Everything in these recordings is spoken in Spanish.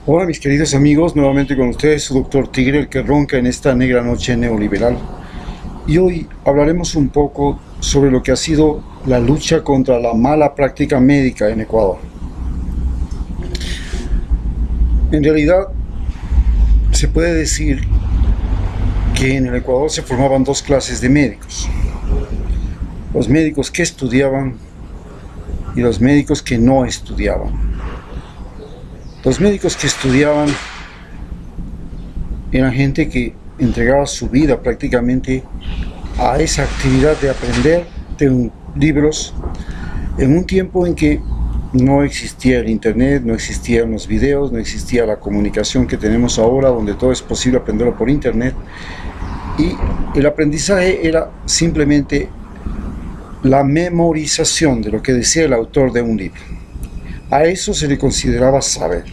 Hola mis queridos amigos, nuevamente con ustedes su doctor Tigre, el que ronca en esta negra noche neoliberal. Y hoy hablaremos un poco sobre lo que ha sido la lucha contra la mala práctica médica en Ecuador. En realidad, se puede decir que en el Ecuador se formaban dos clases de médicos. Los médicos que estudiaban y los médicos que no estudiaban. Los médicos que estudiaban eran gente que entregaba su vida prácticamente a esa actividad de aprender de libros en un tiempo en que no existía el internet, no existían los videos, no existía la comunicación que tenemos ahora, donde todo es posible aprenderlo por internet, y el aprendizaje era simplemente la memorización de lo que decía el autor de un libro. A eso se le consideraba saber.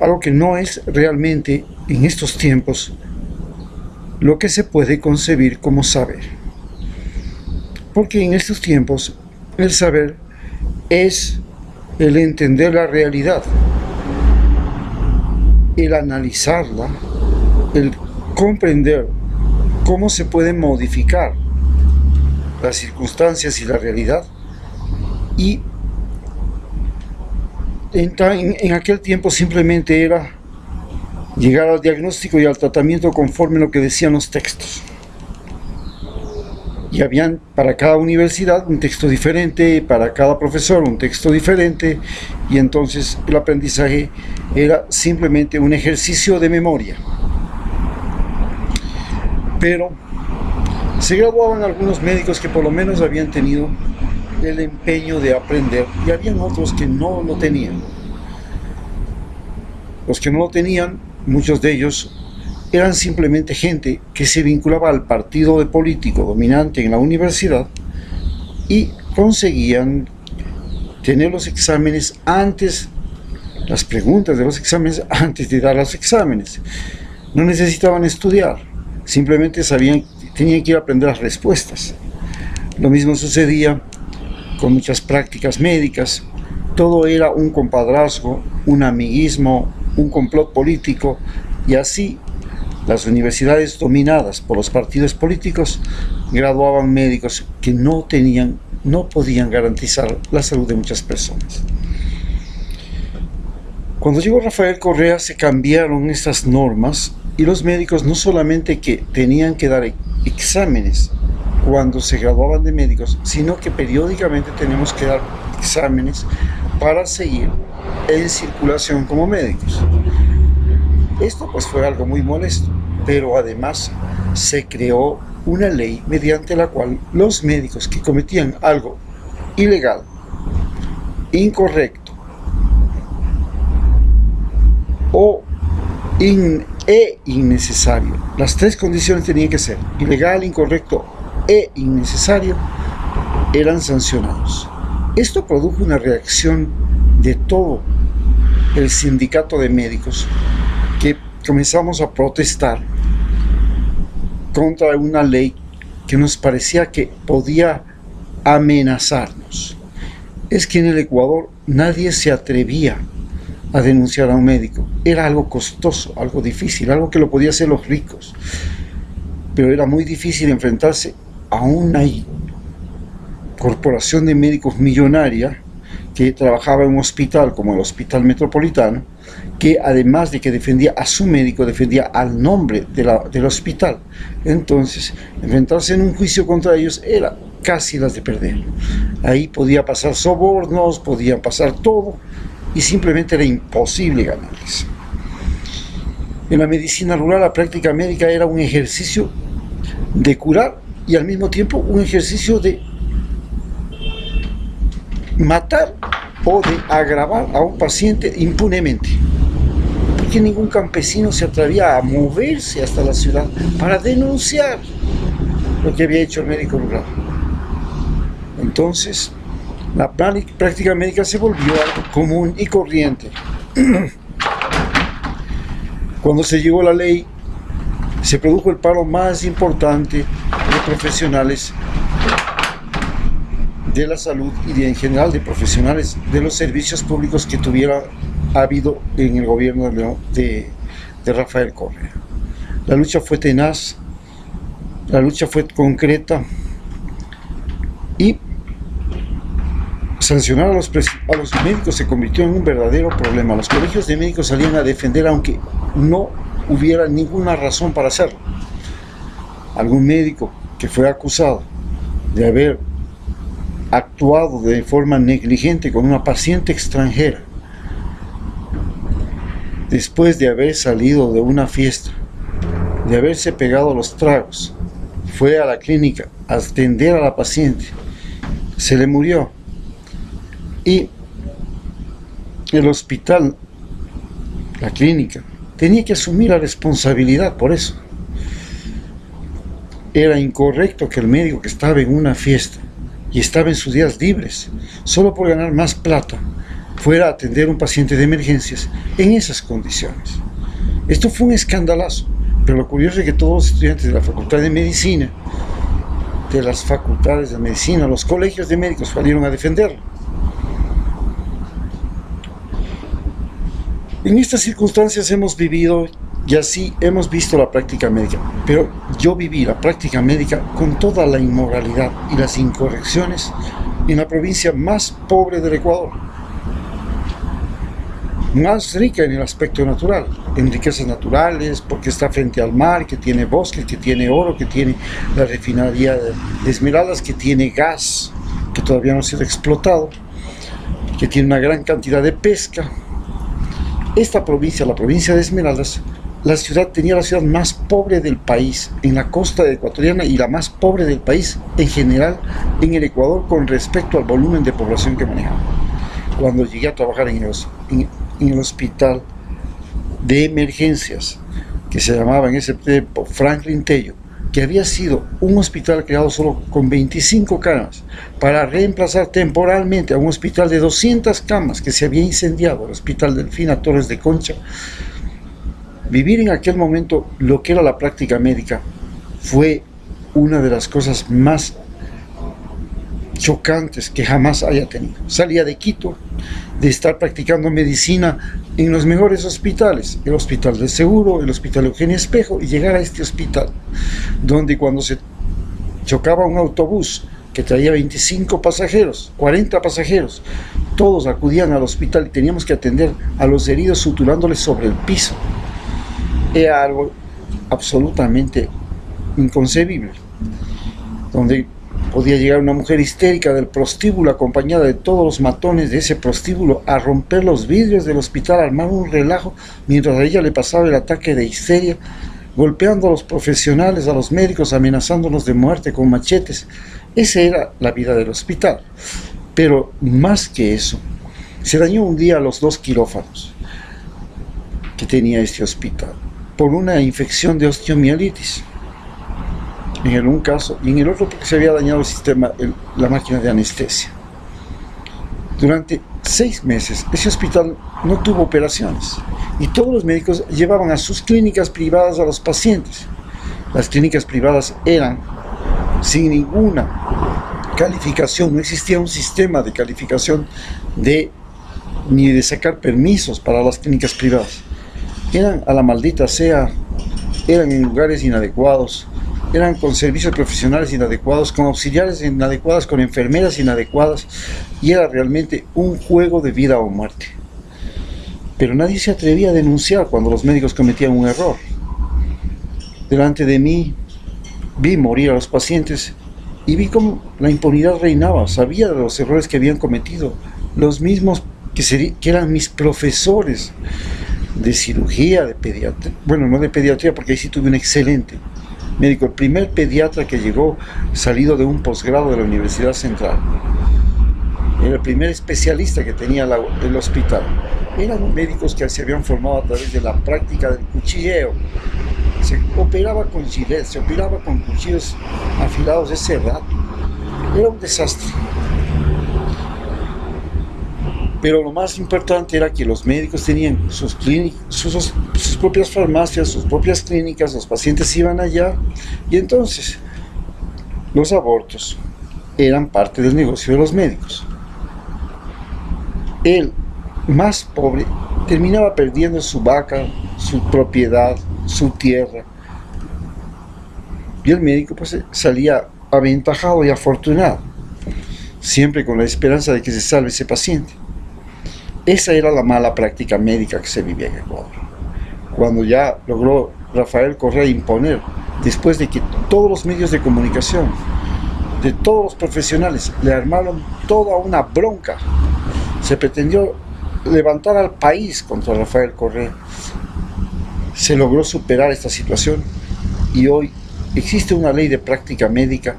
Algo que no es realmente en estos tiempos lo que se puede concebir como saber. Porque en estos tiempos el saber es el entender la realidad, el analizarla, el comprender cómo se pueden modificar las circunstancias y la realidad. Y en aquel tiempo simplemente era llegar al diagnóstico y al tratamiento conforme a lo que decían los textos. Y habían para cada universidad un texto diferente, para cada profesor un texto diferente, y entonces el aprendizaje era simplemente un ejercicio de memoria. Pero se graduaban algunos médicos que por lo menos habían tenido el empeño de aprender, y habían otros que no lo tenían. Los que no lo tenían, muchos de ellos eran simplemente gente que se vinculaba al partido político dominante en la universidad y conseguían tener los exámenes antes, las preguntas de los exámenes antes de dar los exámenes. No necesitaban estudiar, simplemente tenían que ir a aprender las respuestas. Lo mismo sucedía con muchas prácticas médicas. Todo era un compadrazgo, un amiguismo, un complot político, y así las universidades dominadas por los partidos políticos graduaban médicos que no podían garantizar la salud de muchas personas. Cuando llegó Rafael Correa se cambiaron estas normas, y los médicos no solamente que tenían que dar exámenes cuando se graduaban de médicos, sino que periódicamente tenemos que dar exámenes para seguir en circulación como médicos. Esto pues fue algo muy molesto, pero además se creó una ley mediante la cual los médicos que cometían algo ilegal, incorrecto o innecesario, las tres condiciones tenían que ser ilegal, incorrecto e innecesario, eran sancionados. Esto produjo una reacción de todo el sindicato de médicos, que comenzamos a protestar contra una ley que nos parecía que podía amenazarnos. Es que en el Ecuador nadie se atrevía a denunciar a un médico. Era algo costoso, algo difícil, algo que lo podían hacer los ricos, pero era muy difícil enfrentarse a una corporación de médicos millonaria que trabajaba en un hospital como el Hospital Metropolitano, que además de que defendía a su médico, defendía al nombre del hospital. Entonces, enfrentarse en un juicio contra ellos era casi las de perder. Ahí podía pasar sobornos, podía pasar todo, y simplemente era imposible ganarles. En la medicina rural, la práctica médica era un ejercicio de curar y al mismo tiempo un ejercicio de matar o de agravar a un paciente impunemente, porque ningún campesino se atrevía a moverse hasta la ciudad para denunciar lo que había hecho el médico rural. Entonces la práctica médica se volvió algo común y corriente. Cuando se llegó la ley, se produjo el paro más importante de profesionales de la salud y en general de profesionales de los servicios públicos que tuviera ha habido en el gobierno de Rafael Correa. La lucha fue tenaz, la lucha fue concreta, y sancionar a los médicos se convirtió en un verdadero problema. Los colegios de médicos salían a defender aunque no hubiera ninguna razón para hacerlo. Algún médico que fue acusado de haber actuado de forma negligente con una paciente extranjera, después de haber salido de una fiesta, de haberse pegado los tragos, fue a la clínica a atender a la paciente, se le murió, y el hospital, la clínica, tenía que asumir la responsabilidad por eso. Era incorrecto que el médico que estaba en una fiesta y estaba en sus días libres, solo por ganar más plata, fuera a atender a un paciente de emergencias en esas condiciones. Esto fue un escandalazo, pero lo curioso es que todos los estudiantes de la Facultad de Medicina, de las facultades de medicina, los colegios de médicos salieron a defenderlo. En estas circunstancias hemos vivido y así hemos visto la práctica médica, pero yo viví la práctica médica con toda la inmoralidad y las incorrecciones en la provincia más pobre del Ecuador, más rica en el aspecto natural, en riquezas naturales, porque está frente al mar, que tiene bosques, que tiene oro, que tiene la refinería de Esmeraldas, que tiene gas que todavía no ha sido explotado, que tiene una gran cantidad de pesca. Esta provincia, la provincia de Esmeraldas, tenía la ciudad más pobre del país en la costa ecuatoriana y la más pobre del país en general en el Ecuador con respecto al volumen de población que manejaba. Cuando llegué a trabajar en el hospital de emergencias, que se llamaba en ese tiempo Franklin Tello, que había sido un hospital creado solo con 25 camas para reemplazar temporalmente a un hospital de 200 camas que se había incendiado, el Hospital Delfina Torres de Concha. Vivir en aquel momento lo que era la práctica médica fue una de las cosas más chocantes que jamás haya tenido. Salía de Quito, de estar practicando medicina en los mejores hospitales, el Hospital del Seguro, el Hospital Eugenio Espejo, y llegar a este hospital, donde cuando se chocaba un autobús que traía 25 pasajeros, 40 pasajeros, todos acudían al hospital y teníamos que atender a los heridos suturándoles sobre el piso. Era algo absolutamente inconcebible, donde podía llegar una mujer histérica del prostíbulo acompañada de todos los matones de ese prostíbulo a romper los vidrios del hospital, a armar un relajo mientras a ella le pasaba el ataque de histeria, golpeando a los profesionales, a los médicos, amenazándolos de muerte con machetes. Esa era la vida del hospital. Pero más que eso, se dañó un día los 2 quirófanos que tenía este hospital por una infección de osteomielitis, en un caso, y en el otro porque se había dañado el sistema, la máquina de anestesia. Durante 6 meses ese hospital no tuvo operaciones y todos los médicos llevaban a sus clínicas privadas a los pacientes. Las clínicas privadas eran sin ninguna calificación, no existía un sistema de calificación ni de sacar permisos para las clínicas privadas. Eran a la maldita sea, eran en lugares inadecuados, eran con servicios profesionales inadecuados, con auxiliares inadecuadas, con enfermeras inadecuadas, y era realmente un juego de vida o muerte. Pero nadie se atrevía a denunciar cuando los médicos cometían un error. Delante de mí vi morir a los pacientes y vi cómo la impunidad reinaba. Sabía de los errores que habían cometido, los mismos que eran mis profesores de cirugía, de pediatría, bueno, no de pediatría porque ahí sí tuve un excelente médico, el primer pediatra que llegó salido de un posgrado de la Universidad Central, era el primer especialista que tenía el hospital. Eran médicos que se habían formado a través de la práctica del cuchilleo. Se operaba con gilet, se operaba con cuchillos afilados ese rato. Era un desastre. Pero lo más importante era que los médicos tenían sus propias farmacias, sus propias clínicas, los pacientes iban allá, y entonces los abortos eran parte del negocio de los médicos. El más pobre terminaba perdiendo su vaca, su propiedad, su tierra. Y el médico pues salía aventajado y afortunado, siempre con la esperanza de que se salve ese paciente. Esa era la mala práctica médica que se vivía en Ecuador. Cuando ya logró Rafael Correa imponer, después de que todos los medios de comunicación, de todos los profesionales, le armaron toda una bronca, se pretendió levantar al país contra Rafael Correa, se logró superar esta situación y hoy existe una ley de práctica médica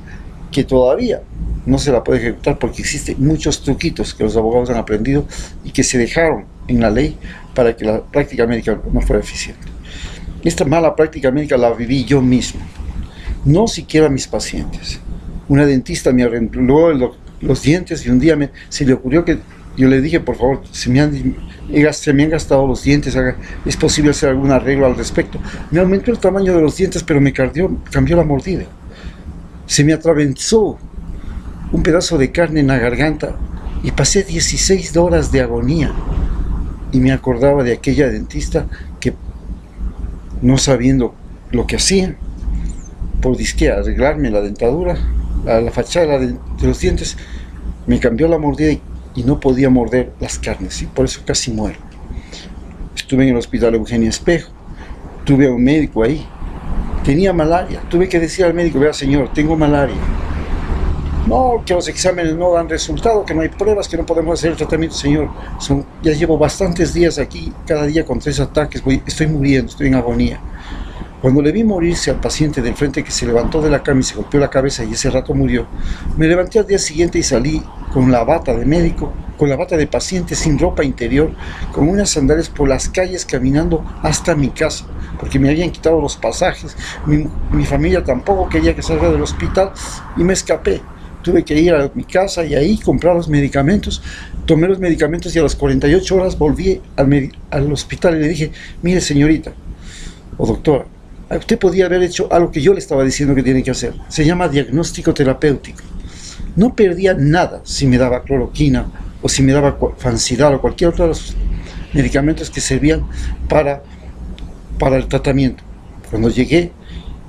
que todavía no se la puede ejecutar porque existen muchos truquitos que los abogados han aprendido y que se dejaron en la ley para que la práctica médica no fuera eficiente. Esta mala práctica médica la viví yo mismo, no siquiera mis pacientes. Una dentista me arregló los dientes y un día se le ocurrió que yo le dije, por favor, se me han gastado los dientes, ¿es posible hacer algún arreglo al respecto? Me aumentó el tamaño de los dientes, pero me cambió la mordida. Se me atravesó un pedazo de carne en la garganta y pasé 16 horas de agonía. Y me acordaba de aquella dentista que, no sabiendo lo que hacía, por disque arreglarme la dentadura, la fachada de los dientes, me cambió la mordida y no podía morder las carnes, y por eso casi muero. Estuve en el hospital Eugenio Espejo, tuve a un médico ahí, tenía malaria, tuve que decir al médico, vea señor, tengo malaria. No, que los exámenes no dan resultado, que no hay pruebas, que no podemos hacer el tratamiento, señor. Ya llevo bastantes días aquí, cada día con 3 ataques, estoy muriendo, estoy en agonía. Cuando le vi morirse al paciente del frente que se levantó de la cama y se golpeó la cabeza y ese rato murió, me levanté al día siguiente y salí con la bata de médico, con la bata de paciente, sin ropa interior, con unas sandalias por las calles caminando hasta mi casa, porque me habían quitado los pasajes, mi familia tampoco quería que salga del hospital y me escapé. Tuve que ir a mi casa y ahí comprar los medicamentos, tomé los medicamentos y a las 48 horas volví al hospital y le dije, mire señorita o doctora, usted podía haber hecho algo que yo le estaba diciendo que tiene que hacer. Se llama diagnóstico terapéutico. No perdía nada si me daba cloroquina o si me daba Fansidar o cualquier otro de los medicamentos que servían para el tratamiento. Cuando llegué,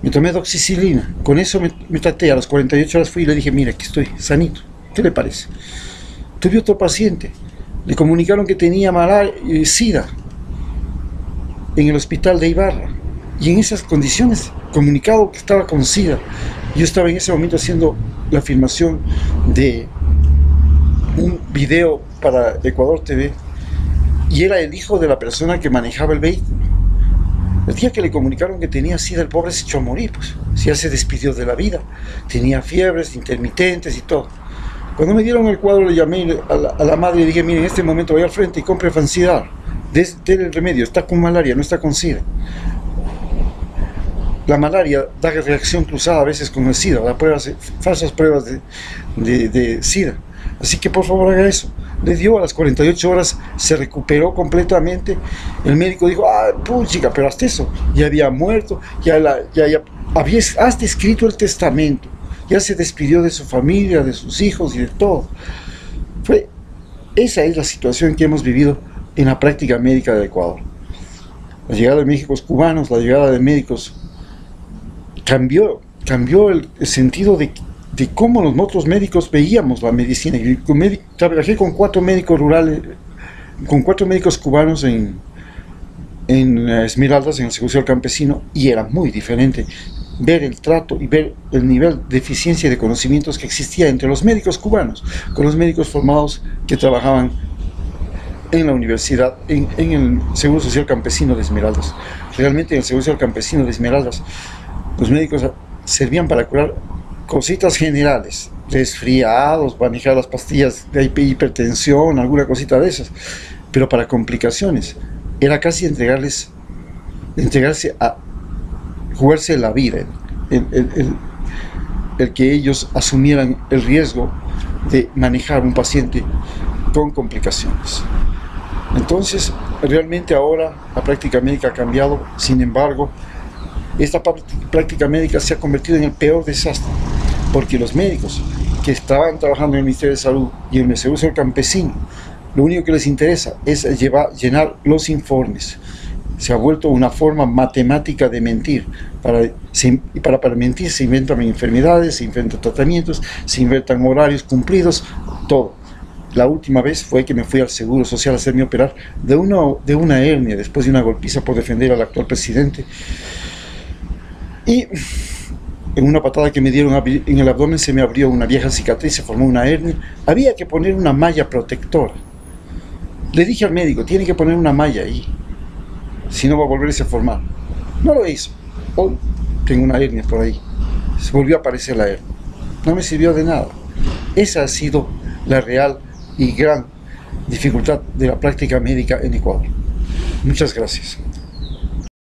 me tomé doxicilina. Con eso me traté. A las 48 horas fui y le dije, mira, aquí estoy, sanito. ¿Qué le parece? Tuve otro paciente. Le comunicaron que tenía SIDA en el hospital de Ibarra. Y en esas condiciones, comunicado que estaba con SIDA. Yo estaba en ese momento haciendo la filmación de un video para Ecuador TV y era el hijo de la persona que manejaba el vehículo. El día que le comunicaron que tenía SIDA, el pobre se echó a morir, pues. Ya se despidió de la vida. Tenía fiebres intermitentes y todo. Cuando me dieron el cuadro, le llamé a la madre y le dije, mire, en este momento vaya al frente y compre Fansidar. Denle el remedio, está con malaria, no está con SIDA. La malaria da reacción cruzada a veces con el SIDA, falsas pruebas de SIDA. Así que por favor haga eso. Le dio a las 48 horas, se recuperó completamente. El médico dijo, chica, pero hasta eso, ya había muerto, hasta escrito el testamento, ya se despidió de su familia, de sus hijos y de todo. Esa es la situación que hemos vivido en la práctica médica de Ecuador. La llegada de médicos cubanos, la llegada de médicos cambió el sentido de cómo nosotros médicos veíamos la medicina. Trabajé con 4 médicos rurales, con 4 médicos cubanos en Esmeraldas, en el Seguro Social Campesino, y era muy diferente ver el trato y ver el nivel de eficiencia y de conocimientos que existía entre los médicos cubanos con los médicos formados que trabajaban en la universidad, en el Seguro Social Campesino de Esmeraldas. Realmente en el Seguro Social Campesino de Esmeraldas los médicos servían para curar cositas generales, resfriados, manejar las pastillas de hipertensión, alguna cosita de esas, pero para complicaciones era casi entregarse a jugarse la vida, el que ellos asumieran el riesgo de manejar un paciente con complicaciones. Entonces, realmente ahora la práctica médica ha cambiado. Sin embargo, esta práctica médica se ha convertido en el peor desastre, porque los médicos que estaban trabajando en el Ministerio de Salud y en el Seguro Social Campesino lo único que les interesa es llenar los informes. Se ha vuelto una forma matemática de mentir. Para mentir se inventan enfermedades, se inventan tratamientos, se inventan horarios cumplidos, todo. La última vez fue que me fui al Seguro Social a hacerme operar de una hernia después de una golpiza por defender al actual presidente. Y en una patada que me dieron en el abdomen se me abrió una vieja cicatriz, se formó una hernia. Había que poner una malla protectora. Le dije al médico, tiene que poner una malla ahí, si no va a volverse a formar. No lo hizo. Hoy tengo una hernia por ahí. Se volvió a aparecer la hernia. No me sirvió de nada. Esa ha sido la real y gran dificultad de la práctica médica en Ecuador. Muchas gracias.